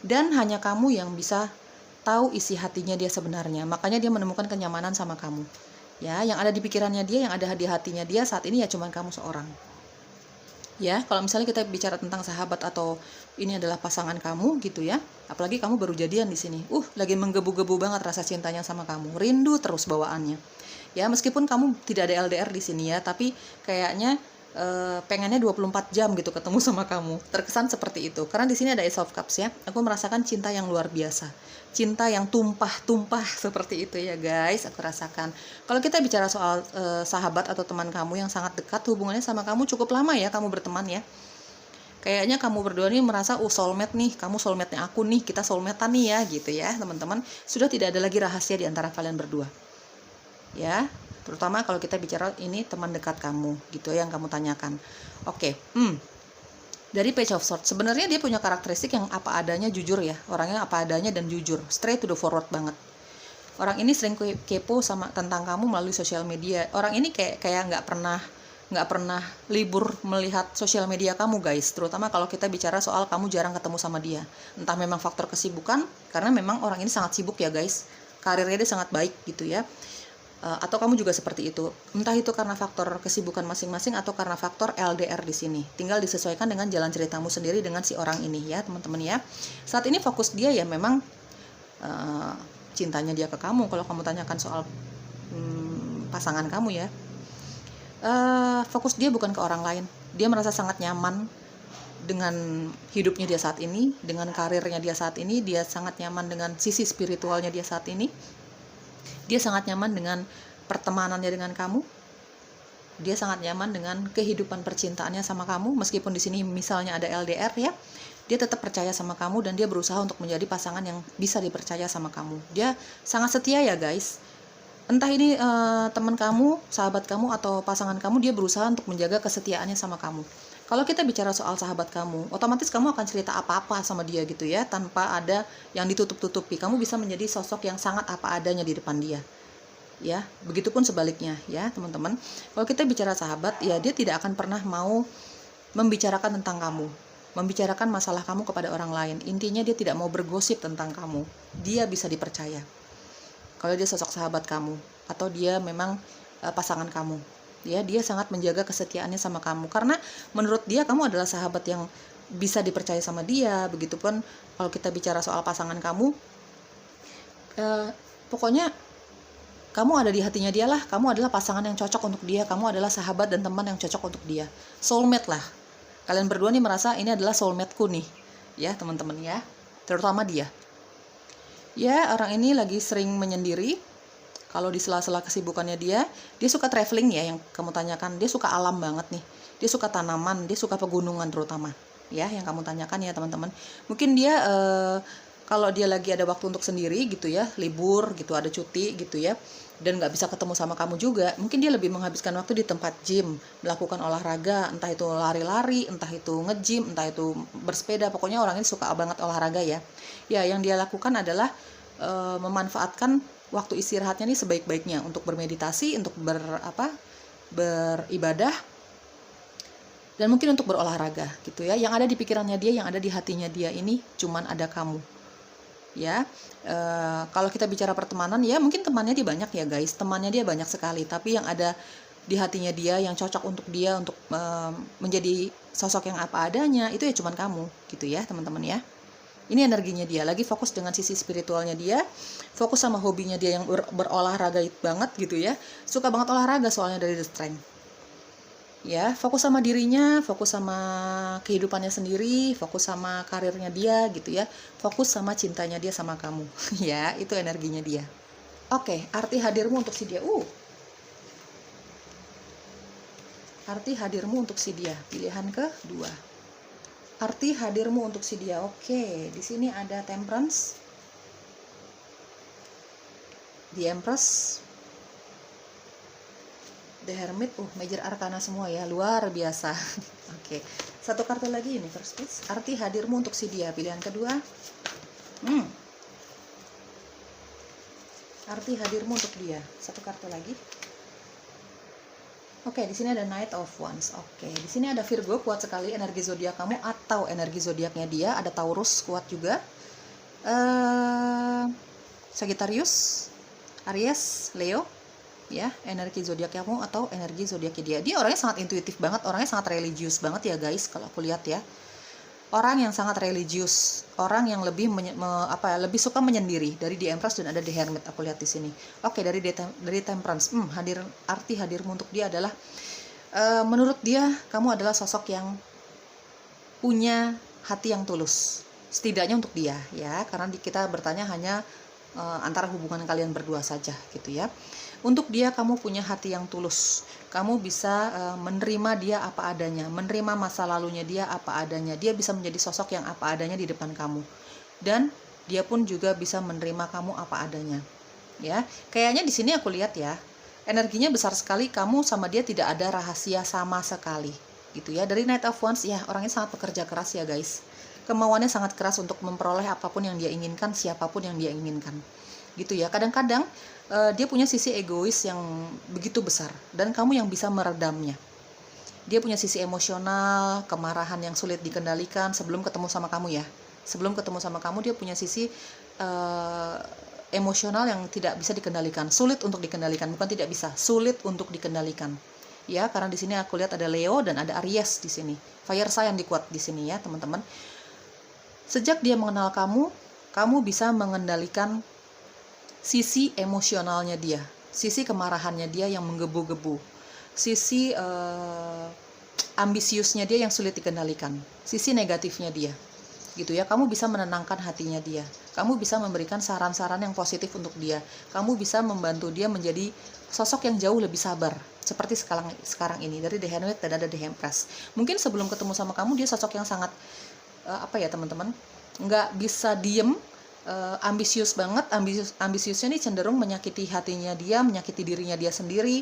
Dan hanya kamu yang bisa tahu isi hatinya dia sebenarnya. Makanya dia menemukan kenyamanan sama kamu. Ya, yang ada di pikirannya dia, yang ada di hatinya dia saat ini ya cuma kamu seorang. Ya, kalau misalnya kita bicara tentang sahabat atau ini adalah pasangan kamu gitu ya, apalagi kamu baru jadian di sini, lagi menggebu-gebu banget rasa cintanya sama kamu, rindu terus bawaannya. Ya, meskipun kamu tidak ada LDR di sini ya, tapi kayaknya pengennya 24 jam gitu ketemu sama kamu. Terkesan seperti itu. Karena di sini ada Ace of Cups ya. Aku merasakan cinta yang luar biasa. Cinta yang tumpah-tumpah seperti itu ya guys, aku rasakan. Kalau kita bicara soal sahabat atau teman kamu yang sangat dekat, hubungannya sama kamu cukup lama ya kamu berteman ya. Kayaknya kamu berdua nih merasa soulmate nih, kamu soulmate-nya aku nih, kita soulmate-an nih ya gitu ya teman-teman. Sudah tidak ada lagi rahasia di antara kalian berdua. Ya, terutama kalau kita bicara ini teman dekat kamu gitu yang kamu tanyakan. Oke. Dari Page of Swords, sebenarnya dia punya karakteristik yang apa adanya, jujur ya. Orangnya apa adanya dan jujur, straight to the forward banget. Orang ini sering kepo sama tentang kamu melalui sosial media. Orang ini kayak nggak pernah libur melihat sosial media kamu guys. Terutama kalau kita bicara soal kamu jarang ketemu sama dia. Entah memang faktor kesibukan, karena memang orang ini sangat sibuk ya guys. Karirnya dia sangat baik gitu ya. Atau kamu juga seperti itu. Entah itu karena faktor kesibukan masing-masing atau karena faktor LDR di sini. Tinggal disesuaikan dengan jalan ceritamu sendiri dengan si orang ini ya, teman-teman ya. Saat ini fokus dia ya memang cintanya dia ke kamu. Kalau kamu tanyakan soal pasangan kamu ya, fokus dia bukan ke orang lain. Dia merasa sangat nyaman dengan hidupnya dia saat ini, dengan karirnya dia saat ini. Dia sangat nyaman dengan sisi spiritualnya dia saat ini. Dia sangat nyaman dengan pertemanannya dengan kamu. Dia sangat nyaman dengan kehidupan percintaannya sama kamu. Meskipun di sini misalnya ada LDR ya, dia tetap percaya sama kamu dan dia berusaha untuk menjadi pasangan yang bisa dipercaya sama kamu. Dia sangat setia ya guys. Entah ini teman kamu, sahabat kamu atau pasangan kamu, dia berusaha untuk menjaga kesetiaannya sama kamu. Kalau kita bicara soal sahabat kamu, otomatis kamu akan cerita apa-apa sama dia gitu ya, tanpa ada yang ditutup-tutupi. Kamu bisa menjadi sosok yang sangat apa adanya di depan dia. Ya, begitupun sebaliknya ya, teman-teman. Kalau kita bicara sahabat, ya dia tidak akan pernah mau membicarakan tentang kamu, membicarakan masalah kamu kepada orang lain. Intinya dia tidak mau bergosip tentang kamu. Dia bisa dipercaya. Kalau dia sosok sahabat kamu atau dia memang pasangan kamu, ya dia sangat menjaga kesetiaannya sama kamu karena menurut dia kamu adalah sahabat yang bisa dipercaya sama dia. Begitupun kalau kita bicara soal pasangan kamu, pokoknya kamu ada di hatinya dia lah. Kamu adalah pasangan yang cocok untuk dia. Kamu adalah sahabat dan teman yang cocok untuk dia. Soulmate lah. Kalian berdua nih merasa ini adalah soulmate-ku nih, ya teman-teman ya, terutama dia. Ya, orang ini lagi sering menyendiri. Kalau di sela-sela kesibukannya dia suka traveling ya, yang kamu tanyakan. Dia suka alam banget nih. Dia suka tanaman, dia suka pegunungan terutama. Ya, yang kamu tanyakan ya teman-teman. Mungkin dia kalau dia lagi ada waktu untuk sendiri gitu ya, libur gitu, ada cuti gitu ya, dan nggak bisa ketemu sama kamu juga, mungkin dia lebih menghabiskan waktu di tempat gym, melakukan olahraga, entah itu lari-lari, entah itu nge-gym, entah itu bersepeda. Pokoknya orang ini suka banget olahraga ya. Ya, yang dia lakukan adalah memanfaatkan waktu istirahatnya nih sebaik-baiknya untuk bermeditasi, untuk beribadah, dan mungkin untuk berolahraga gitu ya. Yang ada di pikirannya dia, yang ada di hatinya dia ini cuman ada kamu. Ya, kalau kita bicara pertemanan ya, mungkin temannya dia banyak ya guys, temannya dia banyak sekali, tapi yang ada di hatinya dia, yang cocok untuk dia untuk menjadi sosok yang apa adanya, itu ya cuman kamu gitu ya teman-teman ya. Ini energinya dia, lagi fokus dengan sisi spiritualnya dia, fokus sama hobinya dia yang berolahraga banget gitu ya, suka banget olahraga soalnya dari The Strength. Ya, fokus sama dirinya, fokus sama kehidupannya sendiri, fokus sama karirnya dia gitu ya, fokus sama cintanya dia sama kamu. Ya, itu energinya dia. Oke, arti hadirmu untuk si dia. Arti hadirmu untuk si dia, pilihan kedua. Arti hadirmu untuk si dia. Oke, di sini ada Temperance, The Empress, The Hermit. Major Arcana semua ya, luar biasa. Oke, satu kartu lagi ini first please. Arti hadirmu untuk si dia, pilihan kedua. Arti hadirmu untuk dia, satu kartu lagi. Oke, di sini ada Knight of Wands. Oke, di sini ada Virgo, kuat sekali energi zodiak kamu atau energi zodiaknya dia. Ada Taurus, kuat juga. Sagittarius, Aries, Leo, ya, energi zodiak kamu atau energi zodiaknya dia. Dia orangnya sangat intuitif banget, orangnya sangat religius banget ya guys, kalau aku lihat ya. Orang yang sangat religius, orang yang lebih lebih suka menyendiri. Dari The Empress dan ada The Hermit, aku lihat di sini. Oke, dari Temperance, arti hadirmu untuk dia adalah menurut dia kamu adalah sosok yang punya hati yang tulus, setidaknya untuk dia ya, karena kita bertanya hanya antara hubungan kalian berdua saja gitu ya. Untuk dia kamu punya hati yang tulus, kamu bisa menerima dia apa adanya, menerima masa lalunya dia apa adanya. Dia bisa menjadi sosok yang apa adanya di depan kamu, dan dia pun juga bisa menerima kamu apa adanya ya. Kayaknya di sini aku lihat ya, energinya besar sekali, kamu sama dia tidak ada rahasia sama sekali gitu ya. Dari Knight of Wands ya, orangnya sangat pekerja keras ya guys, kemauannya sangat keras untuk memperoleh apapun yang dia inginkan, siapapun yang dia inginkan gitu ya. Kadang-kadang dia punya sisi egois yang begitu besar, dan kamu yang bisa meredamnya. Dia punya sisi emosional, kemarahan yang sulit dikendalikan sebelum ketemu sama kamu ya. Sebelum ketemu sama kamu, dia punya sisi emosional yang tidak bisa dikendalikan, sulit untuk dikendalikan, bukan tidak bisa, sulit untuk dikendalikan. Ya, karena di sini aku lihat ada Leo dan ada Aries di sini. Fire sign dikuat di sini ya, teman-teman. Sejak dia mengenal kamu, kamu bisa mengendalikan sisi emosionalnya dia, sisi kemarahannya dia yang menggebu-gebu, sisi ambisiusnya dia yang sulit dikendalikan, sisi negatifnya dia gitu ya. Kamu bisa menenangkan hatinya dia, kamu bisa memberikan saran-saran yang positif untuk dia, kamu bisa membantu dia menjadi sosok yang jauh lebih sabar, seperti sekarang ini. Dari The Hermit dan ada The Empress. Mungkin sebelum ketemu sama kamu dia sosok yang sangat teman-teman, nggak bisa diem, ambisius banget. Ambisiusnya ini cenderung menyakiti hatinya dia, menyakiti dirinya dia sendiri.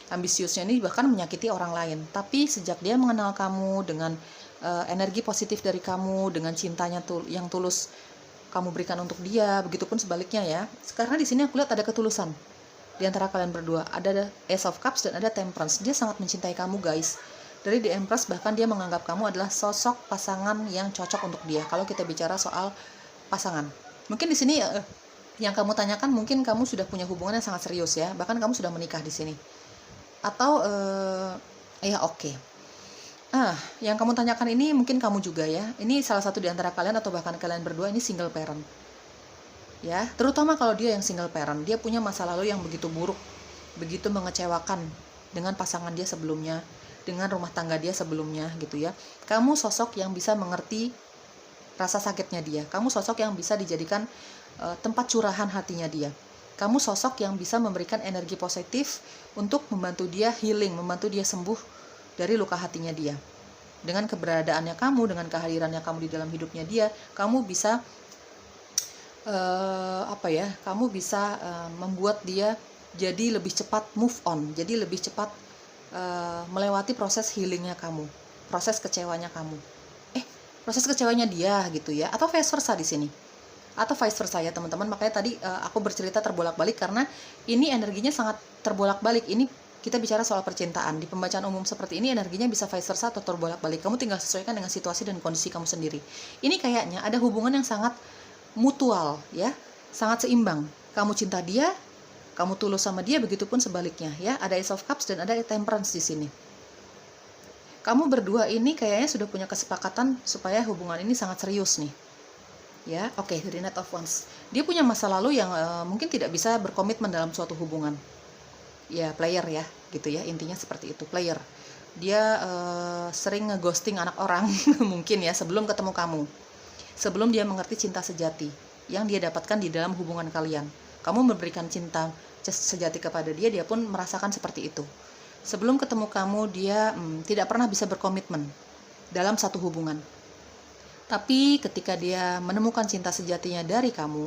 Ambisiusnya ini bahkan menyakiti orang lain. Tapi sejak dia mengenal kamu dengan energi positif dari kamu, dengan cintanya yang tulus kamu berikan untuk dia, begitupun sebaliknya ya. Karena di sini aku lihat ada ketulusan di antara kalian berdua. Ada Ace of Cups dan ada Temperance. Dia sangat mencintai kamu guys. Dari The Empress bahkan dia menganggap kamu adalah sosok pasangan yang cocok untuk dia. Kalau kita bicara soal pasangan, mungkin di sini yang kamu tanyakan, mungkin kamu sudah punya hubungan yang sangat serius ya, bahkan kamu sudah menikah di sini, atau oke. Yang kamu tanyakan ini mungkin kamu juga ya. Ini salah satu di antara kalian atau bahkan kalian berdua ini single parent. Ya, terutama kalau dia yang single parent, dia punya masa lalu yang begitu buruk, begitu mengecewakan dengan pasangan dia sebelumnya, dengan rumah tangga dia sebelumnya gitu ya. Kamu sosok yang bisa mengerti rasa sakitnya dia. Kamu sosok yang bisa dijadikan tempat curahan hatinya dia. Kamu sosok yang bisa memberikan energi positif untuk membantu dia healing, membantu dia sembuh dari luka hatinya dia. Dengan keberadaannya kamu, dengan kehadirannya kamu di dalam hidupnya dia, kamu bisa kamu bisa membuat dia jadi lebih cepat move on, jadi lebih cepat melewati proses healingnya kamu, proses kecewanya kamu. Proses kecewanya dia gitu ya, atau vice versa di sini. Atau vice versa ya teman-teman. Makanya tadi aku bercerita terbolak-balik karena ini energinya sangat terbolak-balik. Ini kita bicara soal percintaan. Di pembacaan umum seperti ini energinya bisa vice versa atau terbolak-balik. Kamu tinggal sesuaikan dengan situasi dan kondisi kamu sendiri. Ini kayaknya ada hubungan yang sangat mutual ya, sangat seimbang. Kamu cinta dia, kamu tulus sama dia, begitupun sebaliknya ya. Ada Ace of Cups dan ada Temperance di sini. Kamu berdua ini kayaknya sudah punya kesepakatan supaya hubungan ini sangat serius nih. Ya, oke, dari Knight of Wands. Dia punya masa lalu yang mungkin tidak bisa berkomitmen dalam suatu hubungan. Ya, player ya, gitu ya. Intinya seperti itu, player. Dia sering ngeghosting anak orang mungkin ya sebelum ketemu kamu. Sebelum dia mengerti cinta sejati yang dia dapatkan di dalam hubungan kalian. Kamu memberikan cinta sejati kepada dia, dia pun merasakan seperti itu. Sebelum ketemu kamu, dia tidak pernah bisa berkomitmen dalam satu hubungan. Tapi ketika dia menemukan cinta sejatinya dari kamu,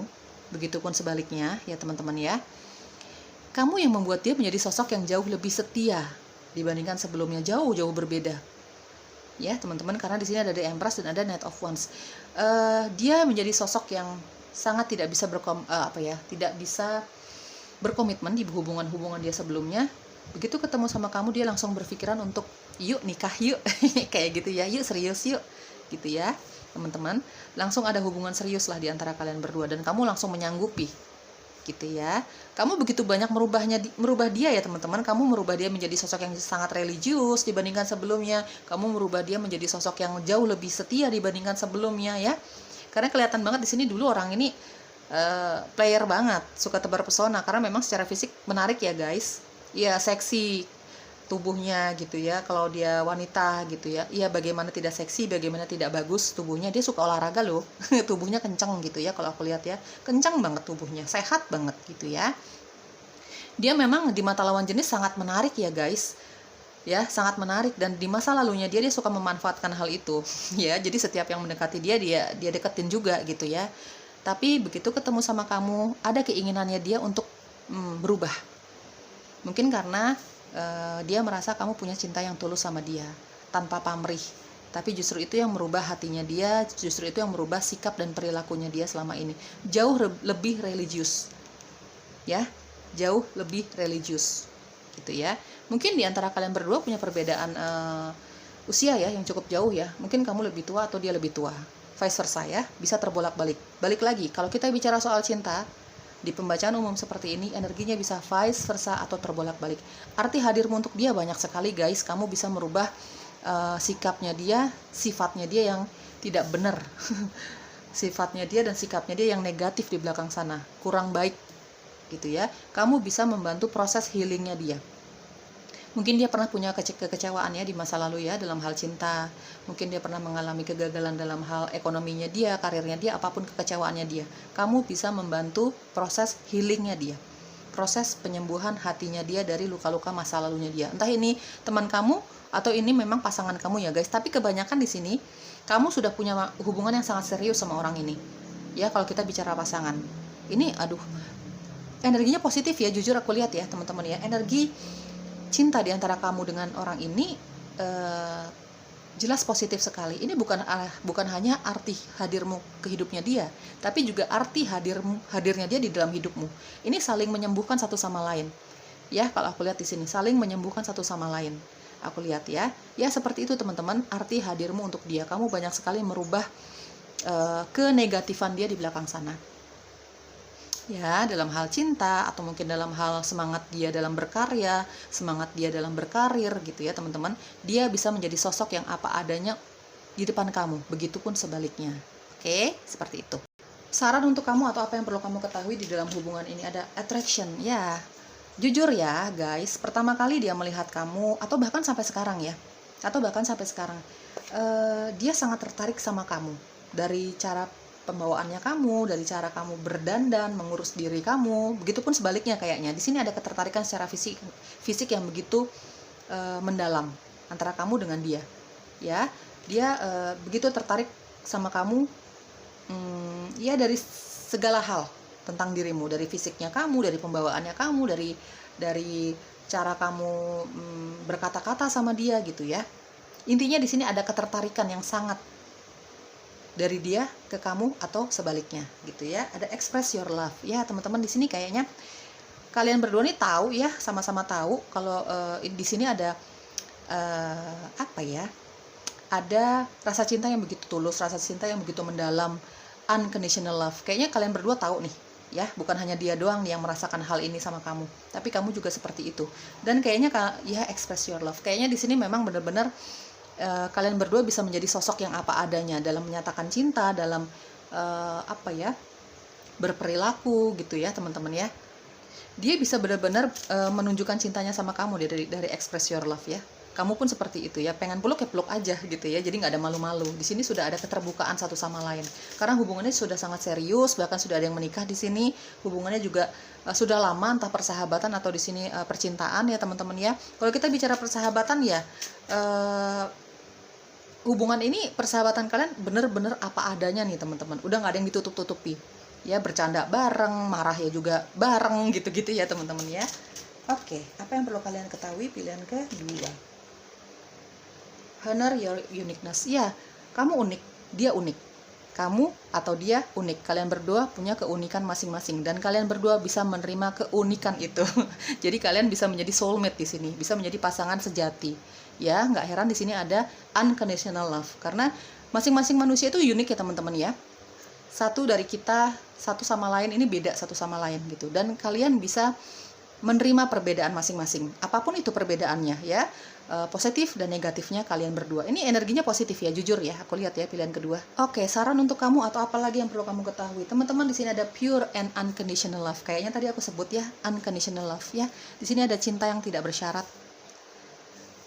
begitupun sebaliknya ya teman-teman ya, kamu yang membuat dia menjadi sosok yang jauh lebih setia dibandingkan sebelumnya, jauh-jauh berbeda. Ya teman-teman, karena di sini ada The Empress dan ada Knight of Wands. Dia menjadi sosok yang sangat tidak bisa tidak bisa berkomitmen di hubungan-hubungan dia sebelumnya. Begitu ketemu sama kamu, dia langsung berpikiran untuk yuk nikah yuk kayak gitu ya, yuk serius yuk gitu ya teman-teman. Langsung ada hubungan serius lah di antara kalian berdua dan kamu langsung menyanggupi gitu ya. Kamu begitu banyak merubah dia ya teman-teman. Kamu merubah dia menjadi sosok yang sangat religius dibandingkan sebelumnya. Kamu merubah dia menjadi sosok yang jauh lebih setia dibandingkan sebelumnya ya. Karena kelihatan banget di sini dulu orang ini player banget, suka tebar pesona karena memang secara fisik menarik ya guys. Ya seksi tubuhnya gitu ya, kalau dia wanita gitu ya, ya bagaimana tidak seksi, bagaimana tidak bagus tubuhnya. Dia suka olahraga loh tubuhnya kencang gitu ya, kalau aku lihat ya kencang banget tubuhnya, sehat banget gitu ya. Dia memang di mata lawan jenis sangat menarik ya guys ya, sangat menarik. Dan di masa lalunya dia suka memanfaatkan hal itu ya, jadi setiap yang mendekati dia deketin juga gitu ya. Tapi begitu ketemu sama kamu, ada keinginannya dia untuk berubah. Mungkin karena dia merasa kamu punya cinta yang tulus sama dia tanpa pamrih. Tapi justru itu yang merubah hatinya dia, justru itu yang merubah sikap dan perilakunya dia selama ini. Jauh lebih religius. Ya, jauh lebih religius. Gitu ya. Mungkin di antara kalian berdua punya perbedaan usia ya yang cukup jauh ya. Mungkin kamu lebih tua atau dia lebih tua. Vice versa ya, bisa terbolak-balik. Balik lagi, kalau kita bicara soal cinta, di pembacaan umum seperti ini, energinya bisa vice versa atau terbolak-balik. Arti hadirmu untuk dia banyak sekali guys. Kamu bisa merubah sikapnya dia, sifatnya dia yang tidak benar. Sifatnya dia dan sikapnya dia yang negatif di belakang sana, kurang baik gitu ya. Kamu bisa membantu proses healingnya dia. Mungkin dia pernah punya kekecewaan ya di masa lalu ya dalam hal cinta. Mungkin dia pernah mengalami kegagalan dalam hal ekonominya dia, karirnya dia, apapun kekecewaannya dia. Kamu bisa membantu proses healingnya dia, proses penyembuhan hatinya dia dari luka-luka masa lalunya dia. Entah ini teman kamu atau ini memang pasangan kamu ya guys. Tapi kebanyakan di sini kamu sudah punya hubungan yang sangat serius sama orang ini. Ya kalau kita bicara pasangan, ini energinya positif ya, jujur aku lihat ya teman-teman ya. Energi cinta di antara kamu dengan orang ini jelas positif sekali. Ini bukan hanya arti hadirmu ke hidupnya dia, tapi juga arti hadirnya dia di dalam hidupmu. Ini saling menyembuhkan satu sama lain. Ya, kalau aku lihat di sini saling menyembuhkan satu sama lain. Aku lihat ya. Ya seperti itu teman-teman, arti hadirmu untuk dia. Kamu banyak sekali merubah kenegatifan dia di belakang sana. Ya, dalam hal cinta atau mungkin dalam hal semangat dia dalam berkarya, semangat dia dalam berkarir gitu ya teman-teman. Dia bisa menjadi sosok yang apa adanya di depan kamu, begitupun sebaliknya. Oke, seperti itu. Saran untuk kamu atau apa yang perlu kamu ketahui di dalam hubungan ini ada attraction. Ya, jujur ya guys, pertama kali dia melihat kamu atau bahkan sampai sekarang ya, dia sangat tertarik sama kamu dari cara pembawaannya kamu, dari cara kamu berdandan, mengurus diri kamu. Begitupun sebaliknya kayaknya. Di sini ada ketertarikan secara fisik yang begitu mendalam antara kamu dengan dia. Ya, dia begitu tertarik sama kamu, ya dari segala hal tentang dirimu, dari fisiknya kamu, dari pembawaannya kamu, dari cara kamu berkata-kata sama dia gitu ya. Intinya di sini ada ketertarikan yang sangat dari dia ke kamu atau sebaliknya gitu ya. Ada express your love ya teman-teman. Di sini kayaknya kalian berdua nih tahu ya, sama-sama tahu kalau di sini ada apa ya? Ada rasa cinta yang begitu tulus, rasa cinta yang begitu mendalam, unconditional love. Kayaknya kalian berdua tahu nih ya, bukan hanya dia doang nih yang merasakan hal ini sama kamu, tapi kamu juga seperti itu. Dan kayaknya ya express your love. Kayaknya di sini memang benar-benar kalian berdua bisa menjadi sosok yang apa adanya dalam menyatakan cinta, dalam apa ya, berperilaku gitu ya teman-teman ya. Dia bisa benar-benar menunjukkan cintanya sama kamu dari express your love ya. Kamu pun seperti itu ya, pengen peluk ya peluk aja gitu ya, jadi nggak ada malu-malu. Di sini sudah ada keterbukaan satu sama lain, karena hubungannya sudah sangat serius, bahkan sudah ada yang menikah di sini. Hubungannya juga sudah lama, entah persahabatan atau di sini percintaan ya teman-teman ya. Kalau kita bicara persahabatan ya, hubungan ini, persahabatan kalian bener-bener apa adanya nih teman-teman. Udah nggak ada yang ditutup-tutupi ya, bercanda bareng, marah ya juga bareng gitu-gitu ya teman-teman ya. Oke, apa yang perlu kalian ketahui? Pilihan kedua, honor your uniqueness. Ya, kamu unik, dia unik. Kamu atau dia unik. Kalian berdua punya keunikan masing-masing dan kalian berdua bisa menerima keunikan itu. Jadi kalian bisa menjadi soulmate di sini, bisa menjadi pasangan sejati. Ya, nggak heran di sini ada unconditional love, karena masing-masing manusia itu unik ya teman-teman ya. Satu dari kita, satu sama lain ini beda satu sama lain gitu. Dan kalian bisa menerima perbedaan masing-masing, apapun itu perbedaannya ya, positif dan negatifnya kalian berdua. Ini energinya positif ya, jujur ya, aku lihat ya pilihan kedua. Oke, saran untuk kamu atau apa lagi yang perlu kamu ketahui teman-teman, di sini ada pure and unconditional love. Kayaknya tadi aku sebut ya, unconditional love ya. Di sini ada cinta yang tidak bersyarat.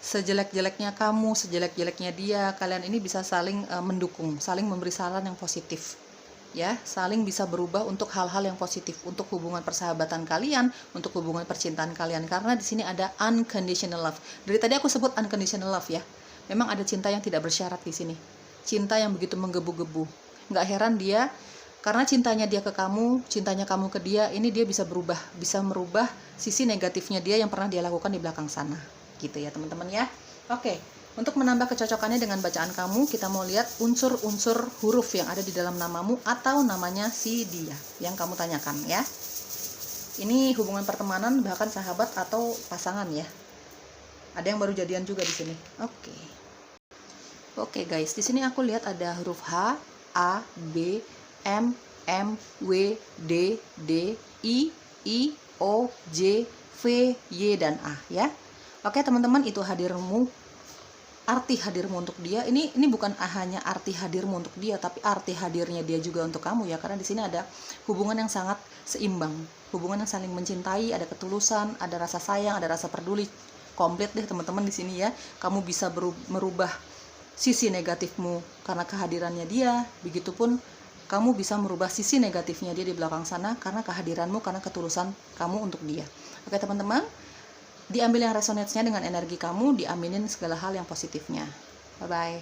Sejelek-jeleknya kamu, sejelek-jeleknya dia, kalian ini bisa saling mendukung, saling memberi saran yang positif. Ya, saling bisa berubah untuk hal-hal yang positif, untuk hubungan persahabatan kalian, untuk hubungan percintaan kalian, karena di sini ada unconditional love. Dari tadi aku sebut unconditional love ya. Memang ada cinta yang tidak bersyarat di sini. Cinta yang begitu menggebu-gebu. Nggak heran dia, karena cintanya dia ke kamu, cintanya kamu ke dia, ini dia bisa berubah, bisa merubah sisi negatifnya dia yang pernah dia lakukan di belakang sana. Gitu ya teman-teman ya. Oke. Untuk menambah kecocokannya dengan bacaan kamu, kita mau lihat unsur-unsur huruf yang ada di dalam namamu atau namanya si dia yang kamu tanyakan ya. Ini hubungan pertemanan, bahkan sahabat atau pasangan ya. Ada yang baru jadian juga di sini. Oke guys, di sini aku lihat ada huruf H, A, B, M, W, D, I, O, J, V, Y, dan A ya. Oke teman-teman, itu hadirmu. Arti hadirmu untuk dia ini bukan hanya arti hadirmu untuk dia, tapi arti hadirnya dia juga untuk kamu ya, karena di sini ada hubungan yang sangat seimbang, hubungan yang saling mencintai, ada ketulusan, ada rasa sayang, ada rasa peduli, komplit deh teman-teman di sini ya. Kamu bisa merubah sisi negatifmu karena kehadirannya dia, begitupun kamu bisa merubah sisi negatifnya dia di belakang sana karena kehadiranmu, karena ketulusan kamu untuk dia. Oke teman-teman, diambil yang resonance-nya dengan energi kamu, diaminin segala hal yang positifnya. Bye-bye.